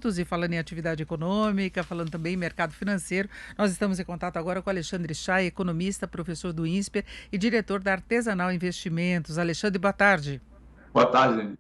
E falando em atividade econômica, falando também em mercado financeiro, nós estamos em contato agora com Alexandre Chay, economista, professor do INSPER e diretor da Artesanal Investimentos. Alexandre, boa tarde. Boa tarde, Denise.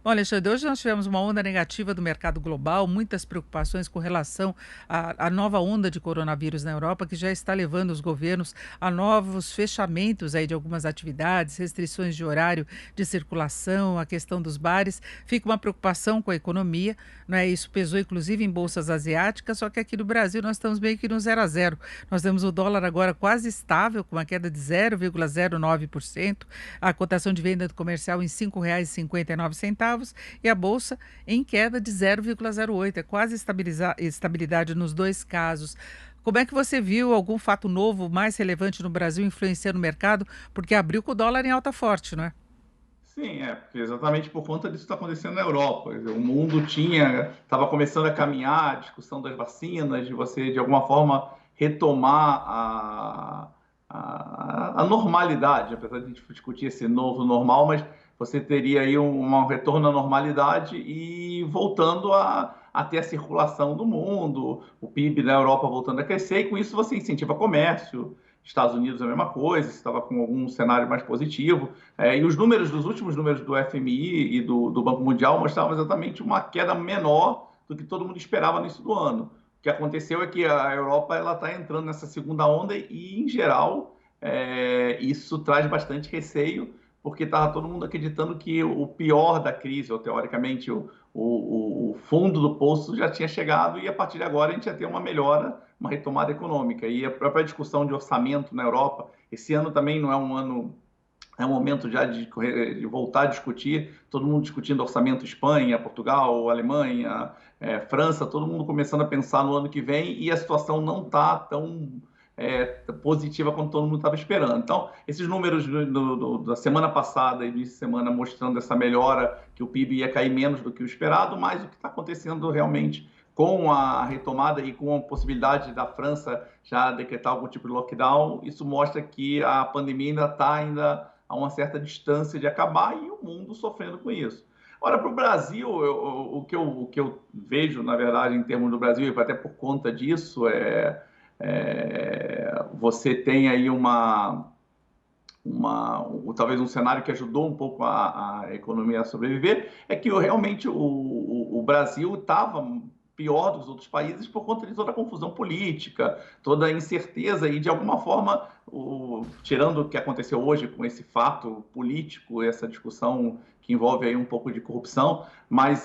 Bom, Alexandre, hoje nós tivemos uma onda negativa do mercado global, muitas preocupações com relação à nova onda de coronavírus na Europa, que já está levando os governos a novos fechamentos aí de algumas atividades, restrições de horário de circulação, a questão dos bares. Fica uma preocupação com a economia, não é? Isso pesou inclusive em bolsas asiáticas, só que aqui no Brasil nós estamos meio que no zero a zero. Nós temos o dólar agora quase estável, com uma queda de 0,09%, a cotação de venda do comercial em R$ 5,59 e a bolsa em queda de 0,08. É quase estabilidade nos dois casos. Como é que você viu algum fato novo mais relevante no Brasil influenciando o mercado? Porque abriu com o dólar em alta forte, não é? Sim, porque exatamente por conta disso que está acontecendo na Europa. Quer dizer, o mundo estava começando a caminhar a discussão das vacinas, de você, de alguma forma, retomar a normalidade, apesar de a gente discutir esse novo normal, mas você teria aí um retorno à normalidade e voltando a ter a circulação do mundo, o PIB da Europa voltando a crescer, e com isso você incentiva comércio. Estados Unidos é a mesma coisa, estava com algum cenário mais positivo. E os números, dos últimos números do FMI e do Banco Mundial mostravam exatamente uma queda menor do que todo mundo esperava no início do ano. O que aconteceu é que a Europa está entrando nessa segunda onda e, em geral, isso traz bastante receio, porque estava todo mundo acreditando que o pior da crise, ou teoricamente o fundo do poço já tinha chegado e a partir de agora a gente ia ter uma melhora, uma retomada econômica. E a própria discussão de orçamento na Europa, esse ano também não é um ano, é um momento já de voltar a discutir, todo mundo discutindo orçamento Espanha, Portugal, Alemanha, França, todo mundo começando a pensar no ano que vem e a situação não está tão positiva quanto todo mundo estava esperando. Então, esses números da semana passada e de semana mostrando essa melhora, que o PIB ia cair menos do que o esperado, mas o que está acontecendo realmente com a retomada e com a possibilidade da França já decretar algum tipo de lockdown, isso mostra que a pandemia ainda está a uma certa distância de acabar e o mundo sofrendo com isso. Ora, para o Brasil, o que eu vejo, na verdade, em termos do Brasil, e até por conta disso, você tem aí talvez um cenário que ajudou um pouco a economia a sobreviver, é que realmente o Brasil estava pior dos outros países por conta de toda a confusão política, toda a incerteza e, de alguma forma, tirando o que aconteceu hoje com esse fato político, essa discussão que envolve aí um pouco de corrupção, mas,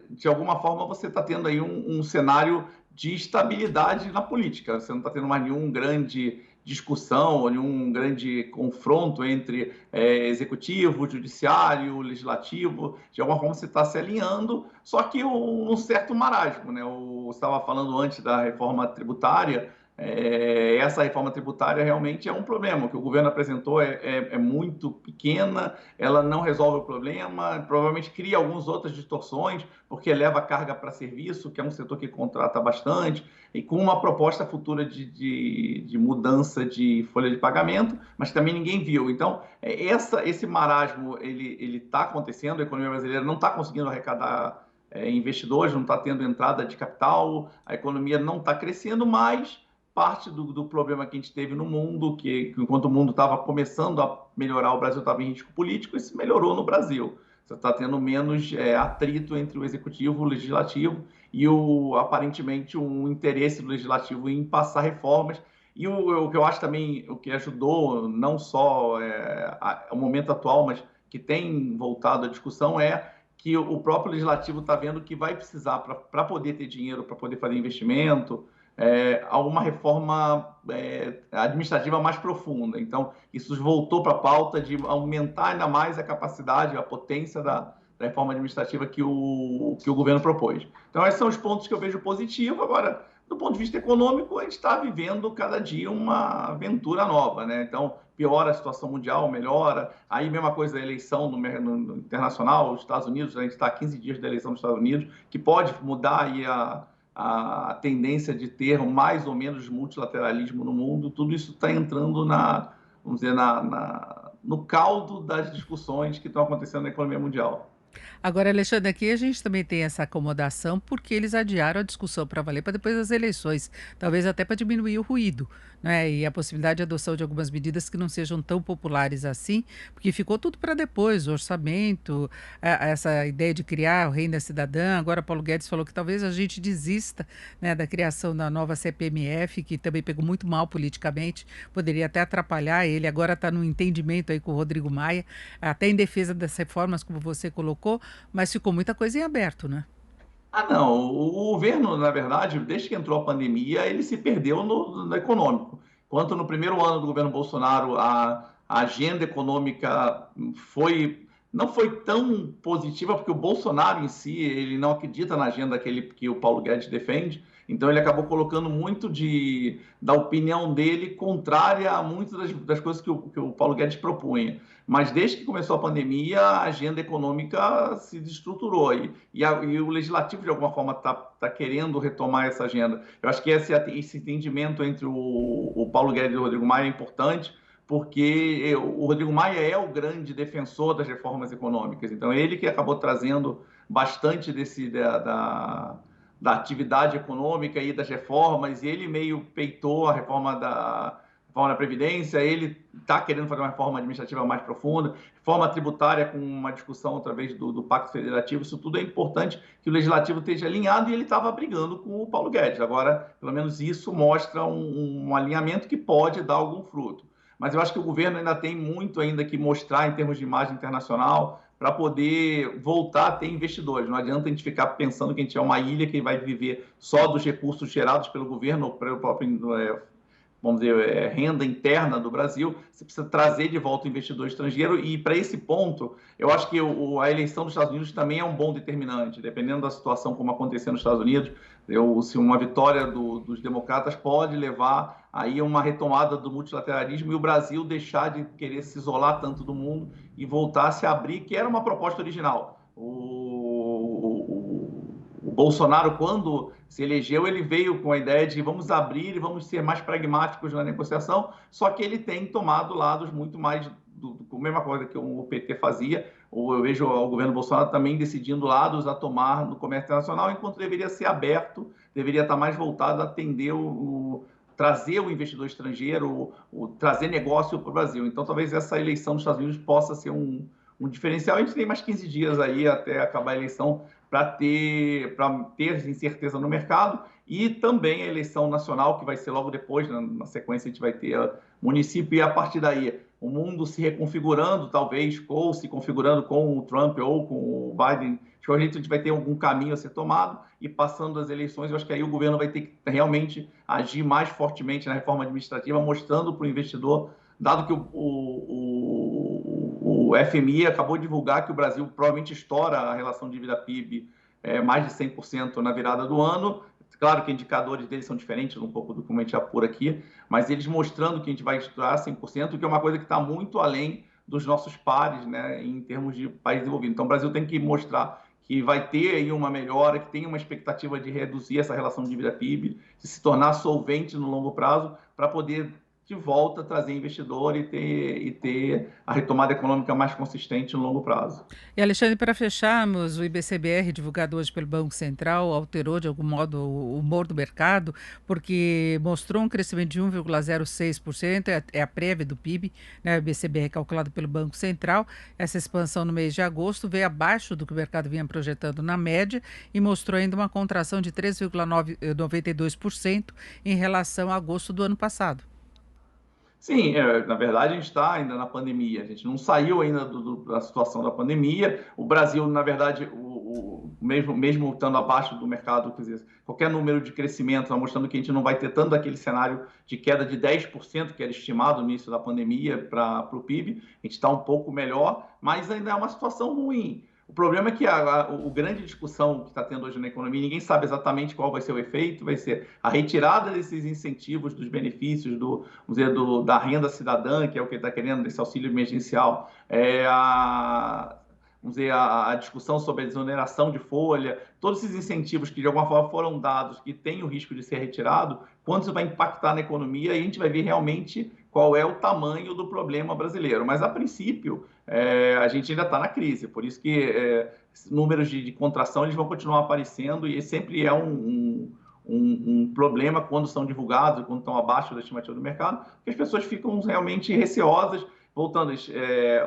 de alguma forma, você está tendo aí um cenário de estabilidade na política. Você não está tendo mais nenhum grande discussão, nenhum grande confronto entre executivo, judiciário, legislativo. De alguma forma você está se alinhando, só que um certo marasmo, né? Você estava falando antes da reforma tributária. Essa reforma tributária realmente é um problema. O que o governo apresentou é muito pequena, ela não resolve o problema, provavelmente cria algumas outras distorções, porque leva carga para serviço, que é um setor que contrata bastante, e com uma proposta futura de mudança de folha de pagamento, mas também ninguém viu. Então, esse marasmo ele está acontecendo, a economia brasileira não está conseguindo arrecadar investidores, não está tendo entrada de capital, a economia não está crescendo, mas parte do problema que a gente teve no mundo, que enquanto o mundo estava começando a melhorar, o Brasil estava em risco político, isso melhorou no Brasil. Você está tendo menos atrito entre o executivo e o legislativo e aparentemente um interesse do legislativo em passar reformas. E o que eu acho também, o que ajudou não só o momento atual, mas que tem voltado à discussão é que o próprio legislativo está vendo que vai precisar, para poder ter dinheiro, para poder fazer investimento, alguma reforma administrativa mais profunda. Então, isso voltou para a pauta de aumentar ainda mais a capacidade, a potência da reforma administrativa que o governo propôs. Então, esses são os pontos que eu vejo positivo. Agora, do ponto de vista econômico, a gente está vivendo cada dia uma aventura nova, né? Então, piora a situação mundial, melhora. Aí, mesma coisa da eleição no internacional, os Estados Unidos, a gente está a 15 dias da eleição dos Estados Unidos, que pode mudar aí a tendência de ter mais ou menos multilateralismo no mundo. Tudo isso está entrando vamos dizer, no caldo das discussões que estão acontecendo na economia mundial. Agora, Alexandre, aqui a gente também tem essa acomodação porque eles adiaram a discussão para valer para depois das eleições, talvez até para diminuir o ruído, né? E a possibilidade de adoção de algumas medidas que não sejam tão populares assim, porque ficou tudo para depois, o orçamento, essa ideia de criar o Renda Cidadã. Agora, Paulo Guedes falou que talvez a gente desista, né, da criação da nova CPMF, que também pegou muito mal politicamente, poderia até atrapalhar ele. Agora está no entendimento aí com o Rodrigo Maia, até em defesa das reformas, como você colocou, mas ficou muita coisa em aberto, né? Ah, não. O governo, na verdade, desde que entrou a pandemia, ele se perdeu no econômico. Enquanto no primeiro ano do governo Bolsonaro a agenda econômica não foi tão positiva, porque o Bolsonaro em si ele não acredita na agenda que o Paulo Guedes defende. Então ele acabou colocando muito da opinião dele contrária a muitas das coisas que o Paulo Guedes propunha. Mas desde que começou a pandemia, a agenda econômica se destruturou e o legislativo, de alguma forma, tá querendo retomar essa agenda. Eu acho que esse entendimento entre o Paulo Guedes e o Rodrigo Maia é importante, porque o Rodrigo Maia é o grande defensor das reformas econômicas. Então, ele que acabou trazendo bastante da atividade econômica e das reformas, e ele meio peitou a reforma da Previdência, ele está querendo fazer uma reforma administrativa mais profunda, reforma tributária com uma discussão através do Pacto Federativo, isso tudo é importante que o Legislativo esteja alinhado e ele estava brigando com o Paulo Guedes. Agora, pelo menos isso mostra um alinhamento que pode dar algum fruto. Mas eu acho que o governo ainda tem muito ainda que mostrar em termos de imagem internacional para poder voltar a ter investidores. Não adianta a gente ficar pensando que a gente é uma ilha que vai viver só dos recursos gerados pelo governo ou pelo próprio vamos dizer, renda interna do Brasil, você precisa trazer de volta o investidor estrangeiro e para esse ponto, eu acho que a eleição dos Estados Unidos também é um bom determinante, dependendo da situação como acontecer nos Estados Unidos, se uma vitória dos democratas pode levar aí a uma retomada do multilateralismo e o Brasil deixar de querer se isolar tanto do mundo e voltar a se abrir, que era uma proposta original. O Bolsonaro, quando se elegeu, ele veio com a ideia de vamos abrir e vamos ser mais pragmáticos na negociação, só que ele tem tomado lados muito mais a mesma coisa que o PT fazia, ou eu vejo o governo Bolsonaro também decidindo lados a tomar no comércio internacional, enquanto deveria ser aberto, deveria estar mais voltado a atender trazer o investidor estrangeiro, trazer negócio para o Brasil. Então, talvez essa eleição dos Estados Unidos possa ser um diferencial. A gente tem mais 15 dias aí até acabar a eleição para ter incerteza no mercado e também a eleição nacional, que vai ser logo depois, na sequência a gente vai ter município e a partir daí o mundo se reconfigurando, talvez, ou se configurando com o Trump ou com o Biden. Acho que a gente vai ter algum caminho a ser tomado e passando as eleições, eu acho que aí o governo vai ter que realmente agir mais fortemente na reforma administrativa, mostrando para o investidor, dado que o FMI acabou de divulgar que o Brasil provavelmente estoura a relação dívida-PIB mais de 100% na virada do ano. Claro que indicadores deles são diferentes, um pouco do que a gente apura aqui, mas eles mostrando que a gente vai estourar 100%, que é uma coisa que está muito além dos nossos pares, né, em termos de país desenvolvido. Então, o Brasil tem que mostrar que vai ter aí uma melhora, que tem uma expectativa de reduzir essa relação de dívida-PIB, de se tornar solvente no longo prazo, para poder de volta trazer investidor e ter a retomada econômica mais consistente no longo prazo. E Alexandre, para fecharmos, o IBCBR, divulgado hoje pelo Banco Central, alterou de algum modo o humor do mercado, porque mostrou um crescimento de 1,06%, é a prévia do PIB, né? O IBCBR calculado pelo Banco Central. Essa expansão no mês de agosto veio abaixo do que o mercado vinha projetando na média e mostrou ainda uma contração de 3,92% em relação a agosto do ano passado. Sim, na verdade a gente está ainda na pandemia, a gente não saiu ainda da situação da pandemia. O Brasil, na verdade, mesmo estando abaixo do mercado, quer dizer, qualquer número de crescimento está mostrando que a gente não vai ter tanto aquele cenário de queda de 10% que era estimado no início da pandemia para o PIB. A gente está um pouco melhor, mas ainda é uma situação ruim. O problema é que a grande discussão que está tendo hoje na economia, ninguém sabe exatamente qual vai ser o efeito, vai ser a retirada desses incentivos, dos benefícios, vamos dizer, da renda cidadã, que é o que ele está querendo, desse auxílio emergencial, vamos dizer, a discussão sobre a desoneração de folha, todos esses incentivos que de alguma forma foram dados, que têm o risco de ser retirado, quanto isso vai impactar na economia, e a gente vai ver realmente qual é o tamanho do problema brasileiro. Mas, a princípio, a gente ainda está na crise, por isso que números de contração eles vão continuar aparecendo e sempre é um problema quando são divulgados, quando estão abaixo da estimativa do mercado, porque as pessoas ficam realmente receosas. Voltando,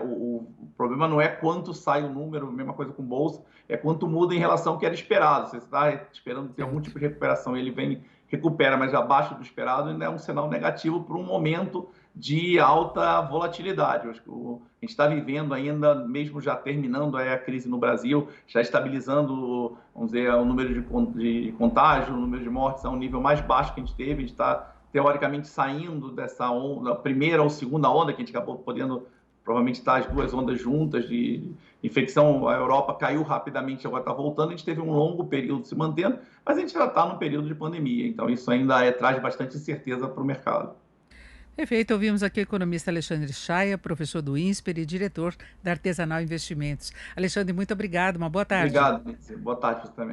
o problema não é quanto sai o número, mesma coisa com bolsa, é quanto muda em relação ao que era esperado. Você está esperando ter algum tipo de recuperação, ele vem, recupera, mas abaixo do esperado, ainda é um sinal negativo para um momento de alta volatilidade. Eu acho que a gente está vivendo ainda, mesmo já terminando a crise no Brasil, já estabilizando, vamos dizer, o número de contágio, o número de mortes a um nível mais baixo que a gente teve. A gente está teoricamente saindo dessa onda, primeira ou segunda onda, que a gente acabou podendo provavelmente estar as duas ondas juntas de infecção. A Europa caiu rapidamente, agora está voltando. A gente teve um longo período se mantendo, mas a gente já está num período de pandemia, então isso ainda traz bastante incerteza para o mercado. Perfeito, ouvimos aqui o economista Alexandre Chaia, professor do INSPER e diretor da Artesanal Investimentos. Alexandre, muito obrigado, uma boa tarde. Obrigado, boa tarde para você também.